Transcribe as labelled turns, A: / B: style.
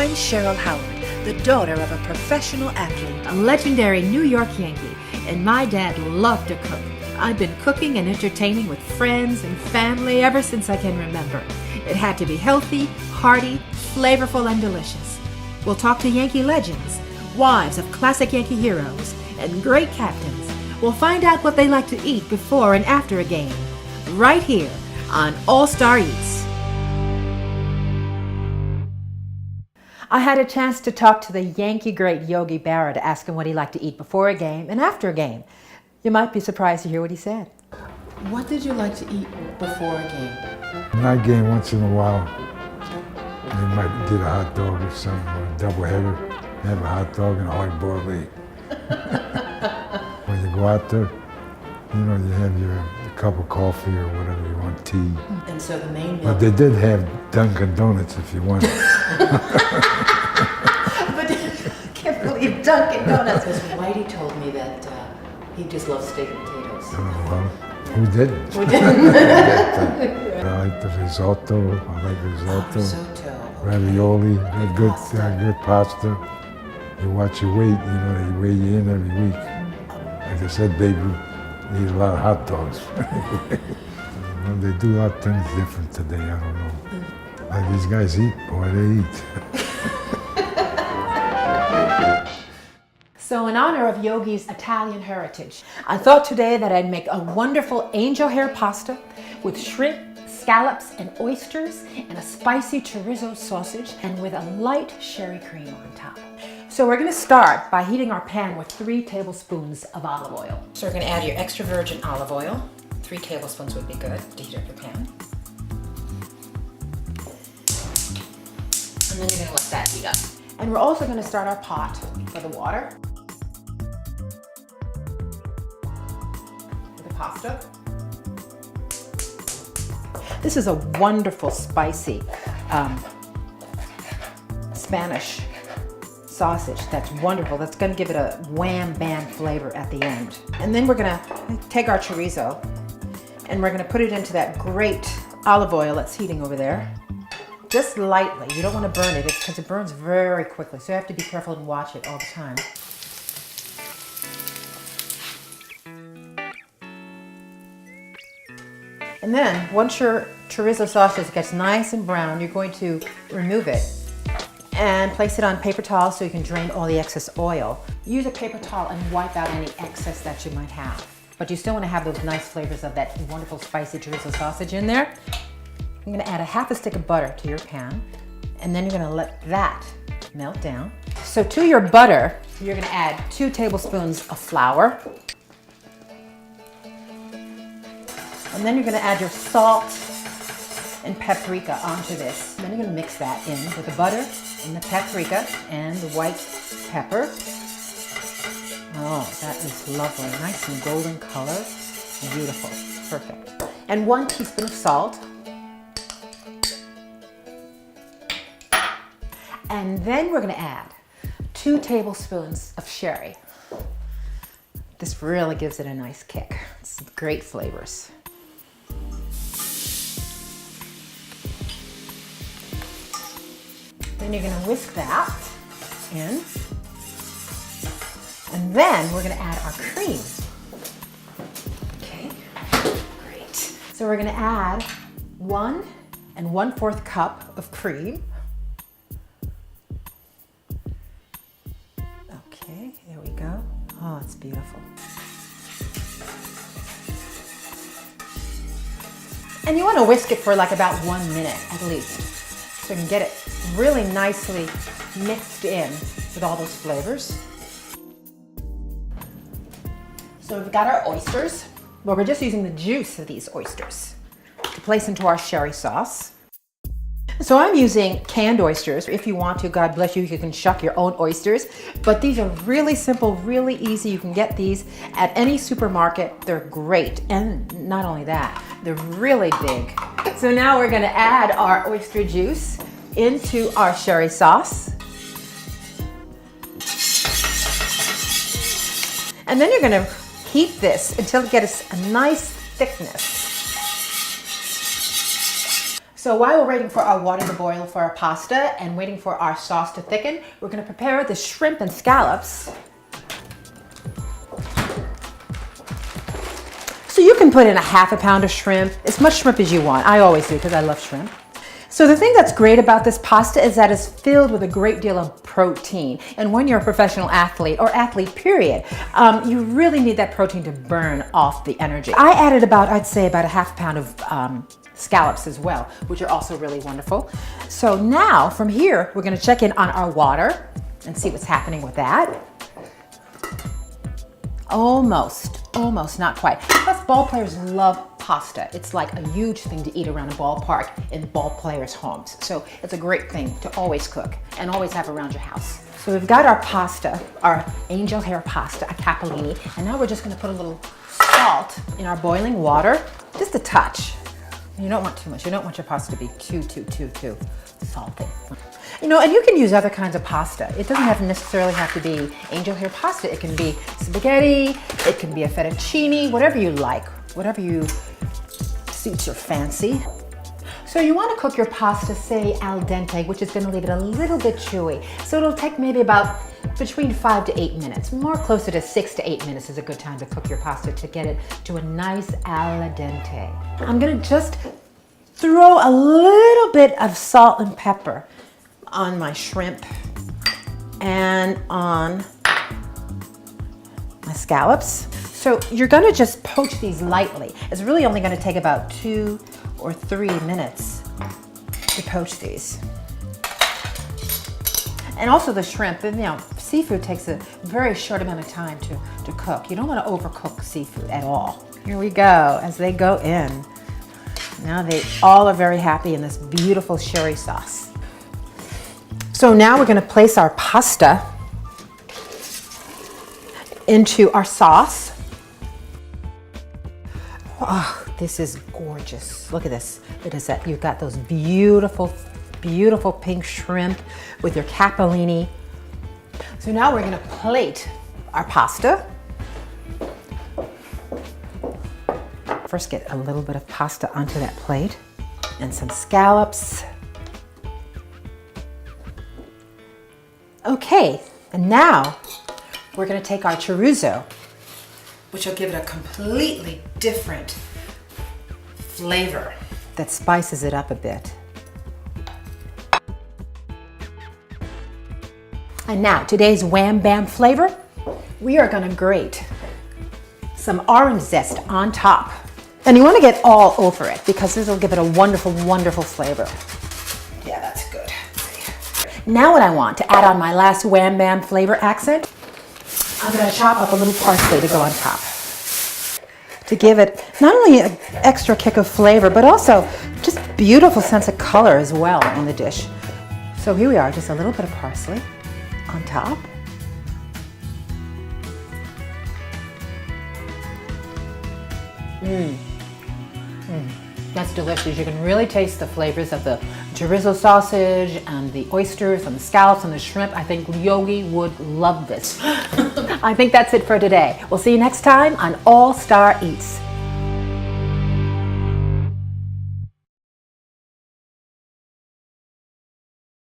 A: I'm Cheryl Howard, the daughter of a professional athlete,
B: a legendary New York Yankee, and my dad loved to cook. I've been cooking and entertaining with friends and family ever since I can remember. It had to be healthy, hearty, flavorful, and delicious. We'll talk to Yankee legends, wives of classic Yankee heroes, and great captains. We'll find out what they like to eat before and after a game, right here on All Star Eats. I had a chance to talk to the Yankee great Yogi Berra to ask him what he liked to eat before a game and after a game. You might be surprised to hear what he said.
C: What did you like to eat before a game?
D: Night game once in a while. They might get a hot dog or something, or a double header, have a hot dog and a hard-boiled egg. When you go out there, you have your cup of coffee or whatever you want, tea.
C: And so the main meal...
D: But they did have Dunkin' Donuts if you wanted.
B: But I can't believe Dunkin' Donuts.
C: Because Whitey told me that he just loves steak and potatoes.
D: Oh, well, who didn't?
C: Who didn't?
D: I like the risotto. I like risotto.
C: Risotto.
D: Ravioli. Good pasta. You watch your weight. They weigh you in every week. Like I said, baby, you eat a lot of hot dogs. They do a lot of things different today. I don't know. Like these guys eat, boy, they eat.
B: So in honor of Yogi's Italian heritage, I thought today that I'd make a wonderful angel hair pasta with shrimp, scallops, and oysters, and a spicy chorizo sausage, and with a light sherry cream on top. So we're going to start by heating our pan with 3 tablespoons of olive oil. So we're going to add your extra virgin olive oil. 3 tablespoons would be good to heat up your pan. And then you're going to let that heat up. And we're also going to start our pot for the water. For the pasta. This is a wonderful spicy Spanish sausage that's wonderful. That's going to give it a wham bam flavor at the end. And then we're going to take our chorizo and we're going to put it into that great olive oil that's heating over there. Just lightly. You don't want to burn it because it burns very quickly. So you have to be careful and watch it all the time. And then once your chorizo sausage gets nice and brown, you're going to remove it and place it on paper towel so you can drain all the excess oil. Use a paper towel and wipe out any excess that you might have. But you still want to have those nice flavors of that wonderful spicy chorizo sausage in there. You're going to add a half a stick of butter to your pan, and then you're going to let that melt down. So to your butter, you're going to add 2 tablespoons of flour. And then you're going to add your salt and paprika onto this. And then you're going to mix that in with the butter and the paprika and the white pepper. Oh, that is lovely. Nice and golden color. Beautiful. Perfect. And 1 teaspoon of salt. And then we're going to add 2 tablespoons of sherry. This really gives it a nice kick. It's great flavors. Then you're going to whisk that in. And then we're going to add our cream. Okay, great. So we're going to add 1 1/4 cup of cream. Okay, there we go. Oh, it's beautiful. And you want to whisk it for like about 1 minute at least, so you can get it really nicely mixed in with all those flavors. So we've got our oysters, but we're just using the juice of these oysters to place into our sherry sauce. So I'm using canned oysters. If you want to, God bless you, you can shuck your own oysters. But these are really simple, really easy. You can get these at any supermarket. They're great. And not only that, they're really big. So now we're gonna add our oyster juice into our sherry sauce. And then you're gonna heat this until it gets a nice thickness. So while we're waiting for our water to boil for our pasta and waiting for our sauce to thicken, we're going to prepare the shrimp and scallops. So you can put in a half a pound of shrimp, as much shrimp as you want. I always do because I love shrimp. So the thing that's great about this pasta is that it's filled with a great deal of protein. And when you're a professional athlete, or athlete period, you really need that protein to burn off the energy. I added I'd say about a half pound of scallops as well, which are also really wonderful. So now from here, we're gonna check in on our water and see what's happening with that. Almost, not quite. Plus ball players love pasta. It's like a huge thing to eat around a ballpark in ball players' homes. So it's a great thing to always cook and always have around your house. So we've got our pasta, our angel hair pasta, a capellini, and now we're just gonna put a little salt in our boiling water, just a touch. You don't want too much. You don't want your pasta to be too salty. You know, and you can use other kinds of pasta. It doesn't necessarily have to be angel hair pasta. It can be spaghetti, it can be a fettuccine, whatever you like, whatever suits your fancy. So you want to cook your pasta, say al dente, which is going to leave it a little bit chewy. So it'll take maybe about between 5 to 8 minutes. More closer to 6 to 8 minutes is a good time to cook your pasta to get it to a nice al dente. I'm going to just throw a little bit of salt and pepper on my shrimp and on my scallops. So you're going to just poach these lightly. It's really only going to take about 2 or 3 minutes to poach these. And also the shrimp, you know, seafood takes a very short amount of time to cook. You don't want to overcook seafood at all. Here we go, as they go in. Now they all are very happy in this beautiful sherry sauce. So now we're going to place our pasta into our sauce. Oh, this is gorgeous. Look at this. Look at that. You've got those beautiful, beautiful pink shrimp with your capellini. So now we're going to plate our pasta. First, get a little bit of pasta onto that plate and some scallops. Okay, and now we're going to take our chorizo, which will give it a completely different flavor that spices it up a bit. And now, today's Wham Bam flavor, we are going to grate some orange zest on top. And you want to get all over it because this will give it a wonderful, wonderful flavor. Yeah, that's good. Now what I want to add on my last Wham Bam flavor accent, I'm going to chop up a little parsley to go on top. To give it not only an extra kick of flavor, but also just beautiful sense of color as well in the dish. So here we are, just a little bit of parsley on top. That's delicious. You can really taste the flavors of the chorizo sausage and the oysters and the scallops and the shrimp. I think Yogi would love this. I think that's it for today. We'll see you next time on All Star Eats.